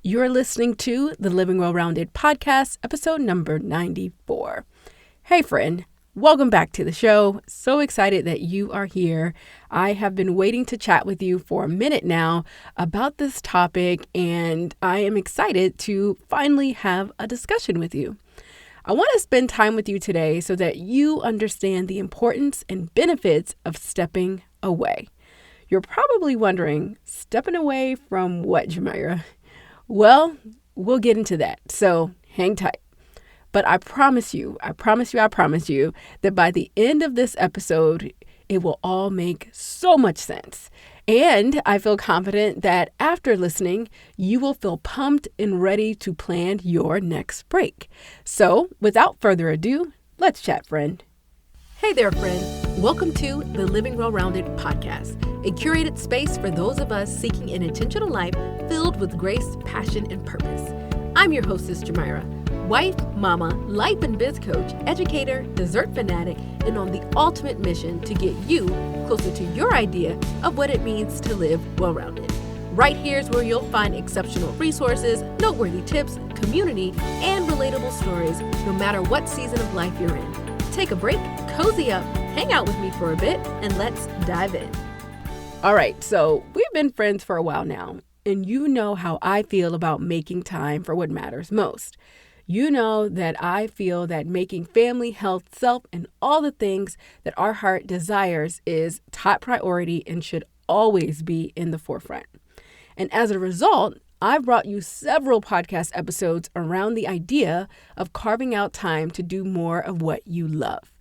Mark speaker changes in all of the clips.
Speaker 1: You're listening to the Living Well-Rounded podcast, episode number 94. Hey friend, welcome back to the show. So excited that you are here. I have been waiting to chat with you for a minute now about this topic, and I am excited to finally have a discussion with you. I want to spend time with you today so that you understand the importance and benefits of stepping away. You're probably wondering, stepping away from what, Geomyra? Well, we'll get into that, so hang tight. But I promise you that by the end of this episode, it will all make so much sense. And I feel confident that after listening, you will feel pumped and ready to plan your next break. So without further ado, let's chat, friend. Hey there, friend. Welcome to the Living Well-Rounded podcast, a curated space for those of us seeking an intentional life filled with grace, passion, and purpose. I'm your hostess, Geomyra, wife, mama, life and biz coach, educator, dessert fanatic, and on the ultimate mission to get you closer to your idea of what it means to live well-rounded. Right here is where you'll find exceptional resources, noteworthy tips, community, and relatable stories, no matter what season of life you're in. Take a break, cozy up, hang out with me for a bit, and let's dive in. All right, so we've been friends for a while now, and you know how I feel about making time for what matters most. You know that I feel that making family, health, self, and all the things that our heart desires is top priority and should always be in the forefront. And as a result, I've brought you several podcast episodes around the idea of carving out time to do more of what you love.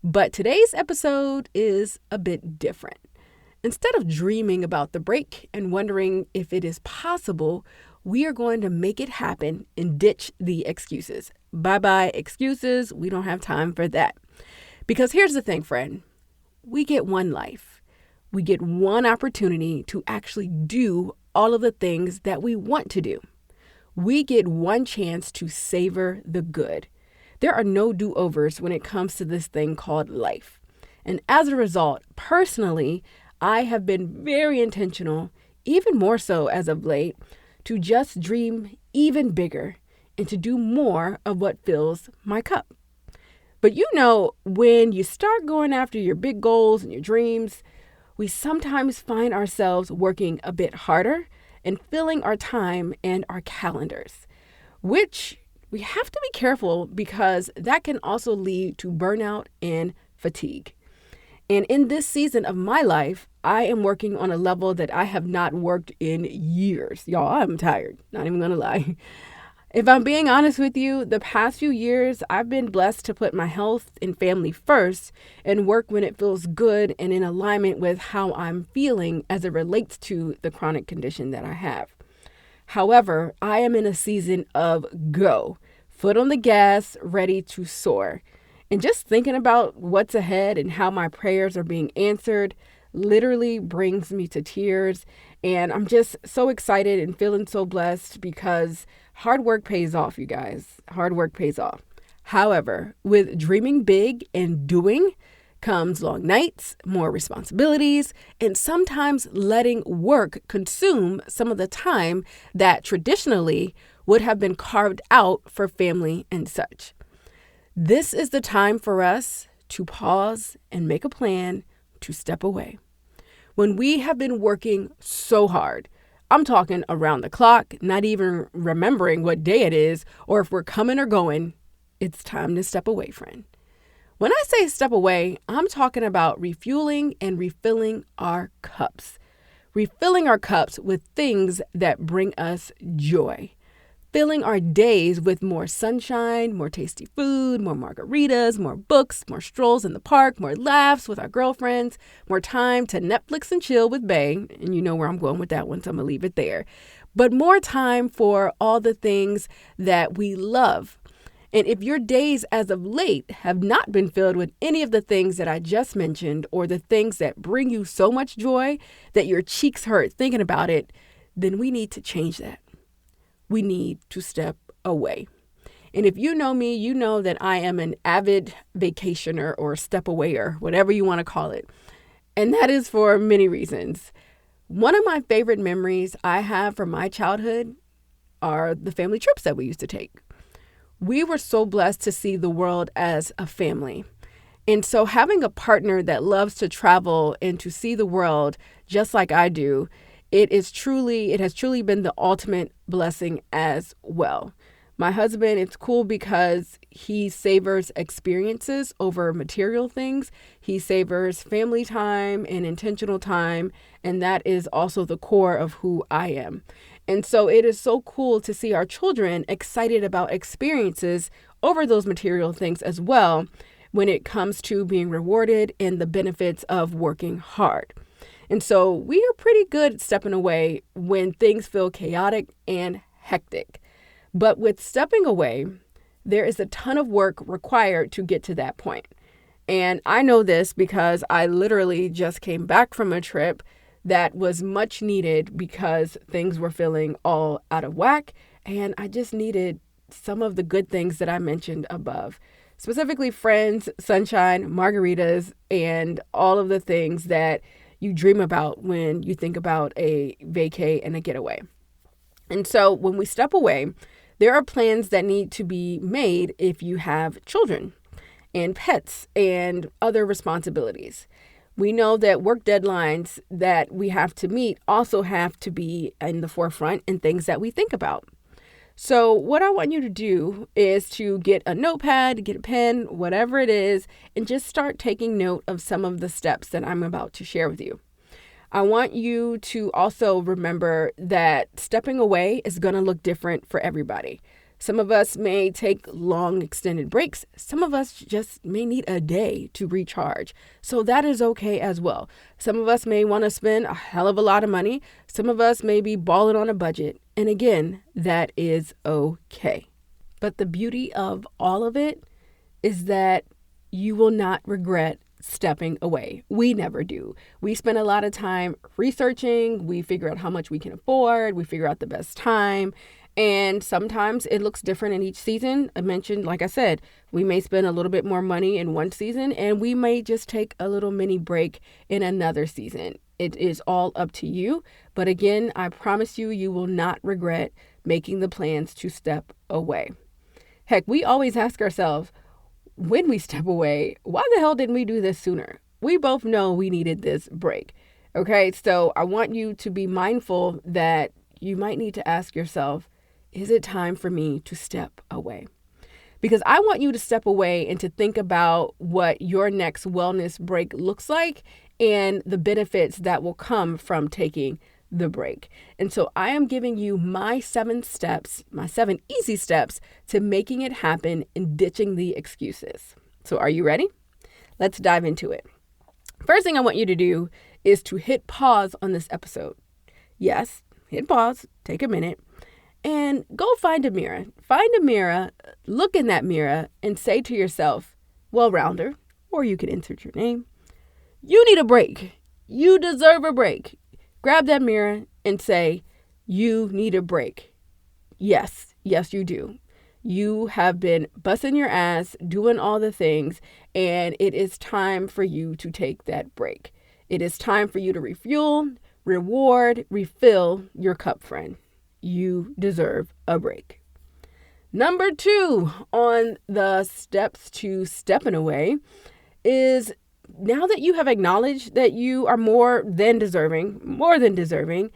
Speaker 1: But today's episode is a bit different. Instead of dreaming about the break and wondering if it is possible, we are going to make it happen and ditch the excuses. Bye-bye excuses. We don't have time for that. Because here's the thing, friend. We get one life. We get one opportunity to actually do all of the things that we want to do. We get one chance to savor the good. There are no do-overs when it comes to this thing called life. And as a result, personally, I have been very intentional, even more so as of late, to just dream even bigger and to do more of what fills my cup. But you know, when you start going after your big goals and your dreams, we sometimes find ourselves working a bit harder and filling our time and our calendars, which we have to be careful because that can also lead to burnout and fatigue. And in this season of my life, I am working on a level that I have not worked in years. Y'all, I'm tired. Not even gonna lie. If I'm being honest with you, the past few years, I've been blessed to put my health and family first and work when it feels good and in alignment with how I'm feeling as it relates to the chronic condition that I have. However, I am in a season of go, foot on the gas, ready to soar. And just thinking about what's ahead and how my prayers are being answered literally brings me to tears. And I'm just so excited and feeling so blessed because hard work pays off, you guys. Hard work pays off. However, with dreaming big and doing comes long nights, more responsibilities, and sometimes letting work consume some of the time that traditionally would have been carved out for family and such. This is the time for us to pause and make a plan to step away. When we have been working so hard, I'm talking around the clock, not even remembering what day it is or if we're coming or going, it's time to step away, friend. When I say step away, I'm talking about refueling and refilling our cups. Refilling our cups with things that bring us joy. Filling our days with more sunshine, more tasty food, more margaritas, more books, more strolls in the park, more laughs with our girlfriends, more time to Netflix and chill with Bae. And you know where I'm going with that one, so I'm going to leave it there. But more time for all the things that we love. And if your days as of late have not been filled with any of the things that I just mentioned or the things that bring you so much joy that your cheeks hurt thinking about it, then we need to change that. We need to step away. And if you know me, you know that I am an avid vacationer or step awayer, whatever you want to call it. And that is for many reasons. One of my favorite memories I have from my childhood are the family trips that we used to take. We were so blessed to see the world as a family. And so having a partner that loves to travel and to see the world just like I do, it has truly been the ultimate blessing as well. My husband, it's cool because he savors experiences over material things. He savors family time and intentional time, and that is also the core of who I am. And so it is so cool to see our children excited about experiences over those material things as well when it comes to being rewarded and the benefits of working hard. And so we are pretty good at stepping away when things feel chaotic and hectic. But with stepping away, there is a ton of work required to get to that point. And I know this because I literally just came back from a trip that was much needed because things were feeling all out of whack. And I just needed some of the good things that I mentioned above, specifically friends, sunshine, margaritas, and all of the things that you dream about when you think about a vacay and a getaway. And so when we step away, there are plans that need to be made if you have children and pets and other responsibilities. We know that work deadlines that we have to meet also have to be in the forefront and things that we think about. So what I want you to do is to get a notepad, get a pen, whatever it is, and just start taking note of some of the steps that I'm about to share with you. I want you to also remember that stepping away is going to look different for everybody. Some of us may take long extended breaks. Some of us just may need a day to recharge. So that is okay as well. Some of us may want to spend a hell of a lot of money. Some of us may be balling on a budget. And again, that is okay. But the beauty of all of it is that you will not regret stepping away. We never do. We spend a lot of time researching. We figure out how much we can afford. We figure out the best time. And sometimes it looks different in each season. Like I said, we may spend a little bit more money in one season and we may just take a little mini break in another season. It is all up to you. But again, I promise you, you will not regret making the plans to step away. Heck, we always ask ourselves, when we step away, why the hell didn't we do this sooner? We both know we needed this break. Okay, so I want you to be mindful that you might need to ask yourself, is it time for me to step away? Because I want you to step away and to think about what your next wellness break looks like and the benefits that will come from taking the break. And so I am giving you my 7 steps, my 7 easy steps to making it happen and ditching the excuses. So are you ready? Let's dive into it. First thing I want you to do is to hit pause on this episode. Yes, hit pause, take a minute, and go find a mirror. Find a mirror, look in that mirror, and say to yourself, well-rounder, or you can insert your name, you need a break. You deserve a break. Grab that mirror and say, you need a break. Yes, you do. You have been busting your ass, doing all the things, and it is time for you to take that break. It is time for you to refuel, reward, refill your cup, friend. You deserve a break. Number 2 on the steps to stepping away is, now that you have acknowledged that you are more than deserving,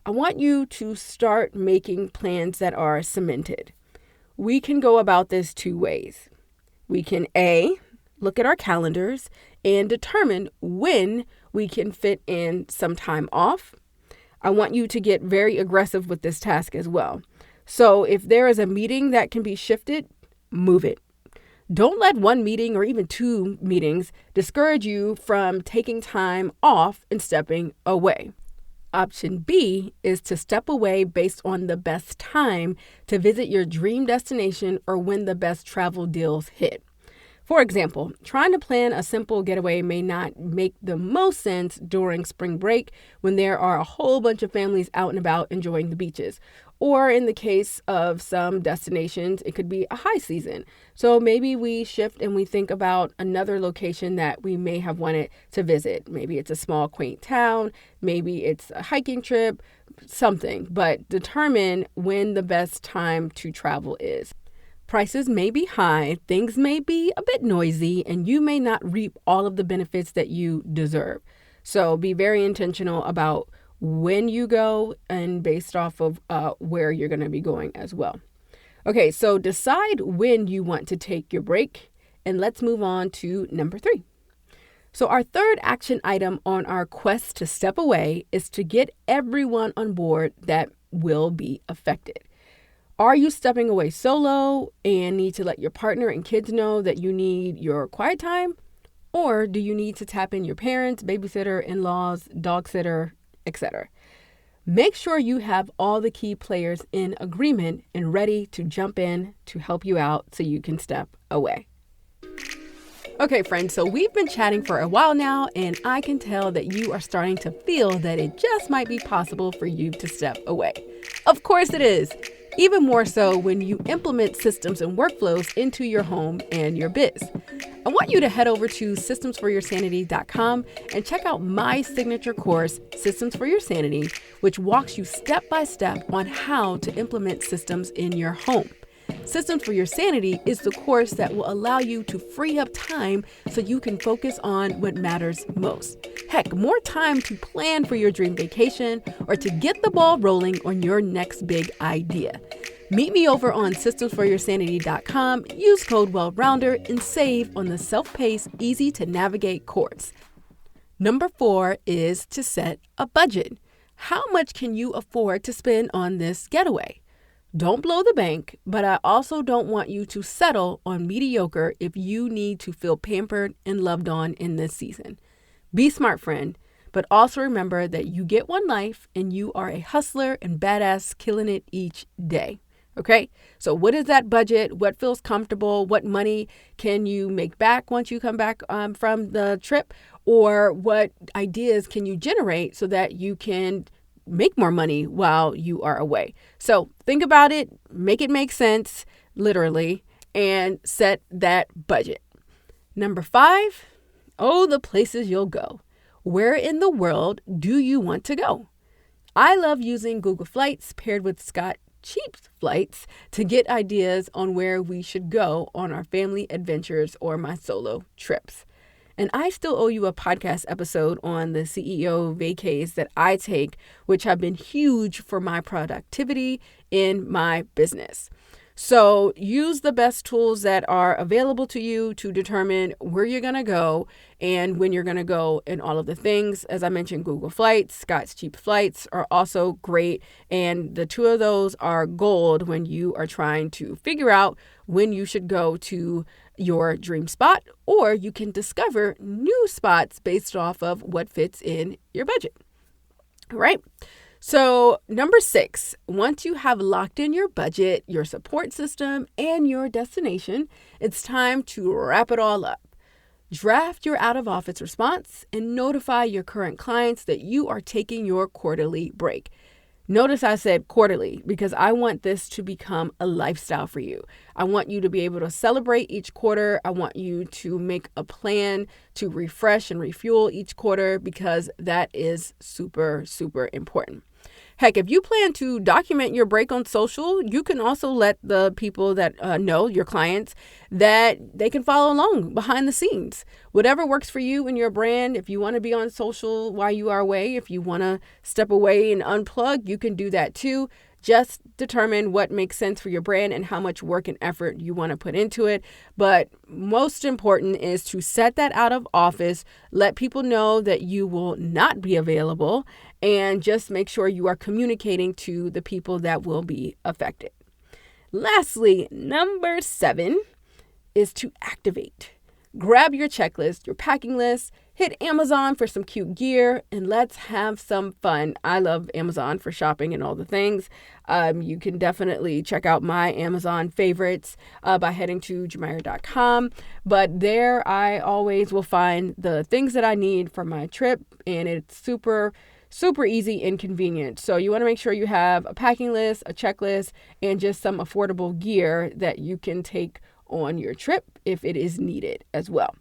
Speaker 1: I want you to start making plans that are cemented. We can go about this 2 ways. We can A, look at our calendars and determine when we can fit in some time off. I want you to get very aggressive with this task as well. So if there is a meeting that can be shifted, move it. Don't let one meeting or even 2 meetings discourage you from taking time off and stepping away. Option B is to step away based on the best time to visit your dream destination or when the best travel deals hit. For example, trying to plan a simple getaway may not make the most sense during spring break when there are a whole bunch of families out and about enjoying the beaches. Or in the case of some destinations, it could be a high season. So maybe we shift and we think about another location that we may have wanted to visit. Maybe it's a small, quaint town. Maybe it's a hiking trip, something. But determine when the best time to travel is. Prices may be high, things may be a bit noisy, and you may not reap all of the benefits that you deserve. So be very intentional about when you go and based off of where you're going to be going as well. Okay, so decide when you want to take your break, and let's move on to number 3. So our third action item on our quest to step away is to get everyone on board that will be affected. Are you stepping away solo and need to let your partner and kids know that you need your quiet time? Or do you need to tap in your parents, babysitter, in-laws, dog sitter, etc.? Make sure you have all the key players in agreement and ready to jump in to help you out so you can step away. Okay, friends, so we've been chatting for a while now, and I can tell that you are starting to feel that it just might be possible for you to step away. Of course it is. Even more so when you implement systems and workflows into your home and your biz. I want you to head over to systemsforyoursanity.com and check out my signature course, Systems for Your Sanity, which walks you step by step on how to implement systems in your home. Systems for Your Sanity is the course that will allow you to free up time so you can focus on what matters most. Heck, more time to plan for your dream vacation or to get the ball rolling on your next big idea. Meet me over on systemsforyoursanity.com, use code Well-Rounder, and save on the self-paced, easy-to-navigate course. Number 4 is to set a budget. How much can you afford to spend on this getaway? Don't blow the bank, but I also don't want you to settle on mediocre if you need to feel pampered and loved on in this season. Be smart, friend, but also remember that you get one life and you are a hustler and badass killing it each day. Okay, so what is that budget? What feels comfortable? What money can you make back once you come back from the trip? Or what ideas can you generate so that you can make more money while you are away? So think about it, make it make sense, literally, and set that budget. Number 5, the places you'll go. Where in the world do you want to go? I love using Google Flights paired with Scott Cheap's Flights to get ideas on where we should go on our family adventures or my solo trips. And I still owe you a podcast episode on the CEO vacays that I take, which have been huge for my productivity in my business. So use the best tools that are available to you to determine where you're going to go and when you're going to go and all of the things. As I mentioned, Google Flights, Scott's Cheap Flights are also great. And the two of those are gold when you are trying to figure out when you should go to your dream spot, or you can discover new spots based off of what fits in your budget. All right. So number 6, once you have locked in your budget, your support system, and your destination, it's time to wrap it all up. Draft your out-of-office response and notify your current clients that you are taking your quarterly break. Notice I said quarterly because I want this to become a lifestyle for you. I want you to be able to celebrate each quarter. I want you to make a plan to refresh and refuel each quarter because that is super, super important. Heck, if you plan to document your break on social, you can also let the people that know, your clients, that they can follow along behind the scenes. Whatever works for you and your brand. If you want to be on social while you are away, if you want to step away and unplug, you can do that too. Just determine what makes sense for your brand and how much work and effort you want to put into it. But most important is to set that out of office, let people know that you will not be available, and just make sure you are communicating to the people that will be affected. Lastly, number 7 is to activate. Grab your checklist, your packing list, hit Amazon for some cute gear, and let's have some fun. I love Amazon for shopping and all the things. You can definitely check out my Amazon favorites by heading to Geomyra.com. But there I always will find the things that I need for my trip, and it's super super easy and convenient. So you want to make sure you have a packing list, a checklist, and just some affordable gear that you can take on your trip if it is needed as well.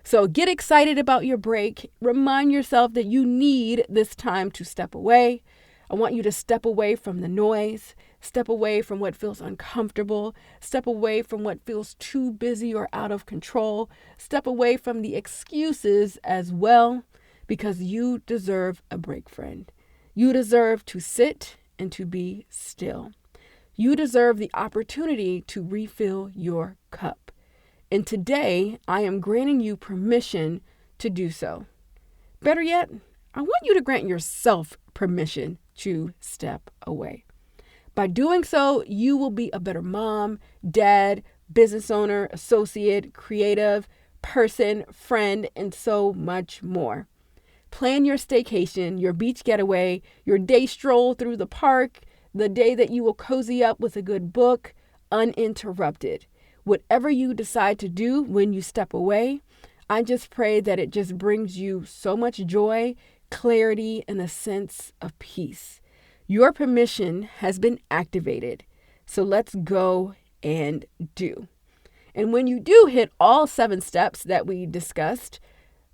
Speaker 1: So get excited about your break. Remind yourself that you need this time to step away. I want you to step away from the noise, step away from what feels uncomfortable, step away from what feels too busy or out of control, step away from the excuses as well, because you deserve a break, friend. You deserve to sit and to be still. You deserve the opportunity to refill your cup. And today, I am granting you permission to do so. Better yet, I want you to grant yourself permission to step away. By doing so, you will be a better mom, dad, business owner, associate, creative, person, friend, and so much more. Plan your staycation, your beach getaway, your day stroll through the park, the day that you will cozy up with a good book, uninterrupted. Whatever you decide to do when you step away, I just pray that it just brings you so much joy, clarity, and a sense of peace. Your permission has been activated. So let's go and do. And when you do hit all 7 steps that we discussed,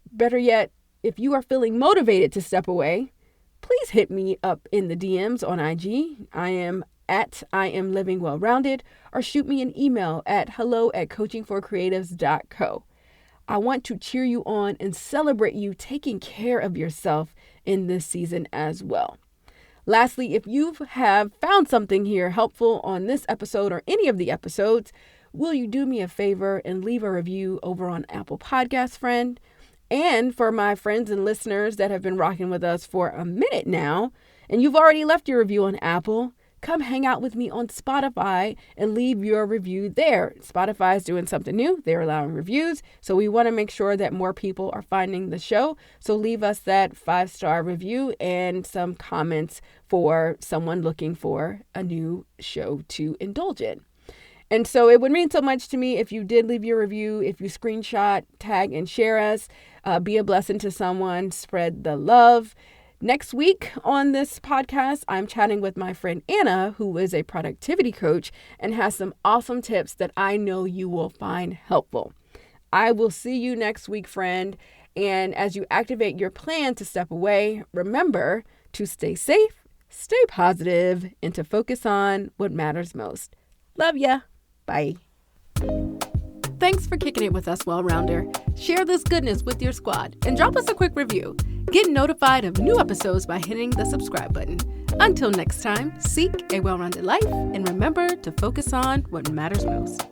Speaker 1: better yet, if you are feeling motivated to step away, please hit me up in the DMs on IG. I am Living Well-Rounded, or shoot me an email at hello@coachingforcreatives.co. I want to cheer you on and celebrate you taking care of yourself in this season as well. Lastly, if you have found something here helpful on this episode or any of the episodes, will you do me a favor and leave a review over on Apple Podcasts, friend? And for my friends and listeners that have been rocking with us for a minute now, and you've already left your review on Apple, come hang out with me on Spotify and leave your review there. Spotify is doing something new. They're allowing reviews. So we want to make sure that more people are finding the show. So leave us that 5-star review and some comments for someone looking for a new show to indulge in. And so it would mean so much to me if you did leave your review, if you screenshot, tag, and share us. Be a blessing to someone. Spread the love. Next week on this podcast, I'm chatting with my friend Anna, who is a productivity coach and has some awesome tips that I know you will find helpful. I will see you next week, friend. And as you activate your plan to step away, remember to stay safe, stay positive, and to focus on what matters most. Love ya. Bye. Thanks for kicking it with us, Well-Rounder. Share this goodness with your squad and drop us a quick review. Get notified of new episodes by hitting the subscribe button. Until next time, seek a well-rounded life and remember to focus on what matters most.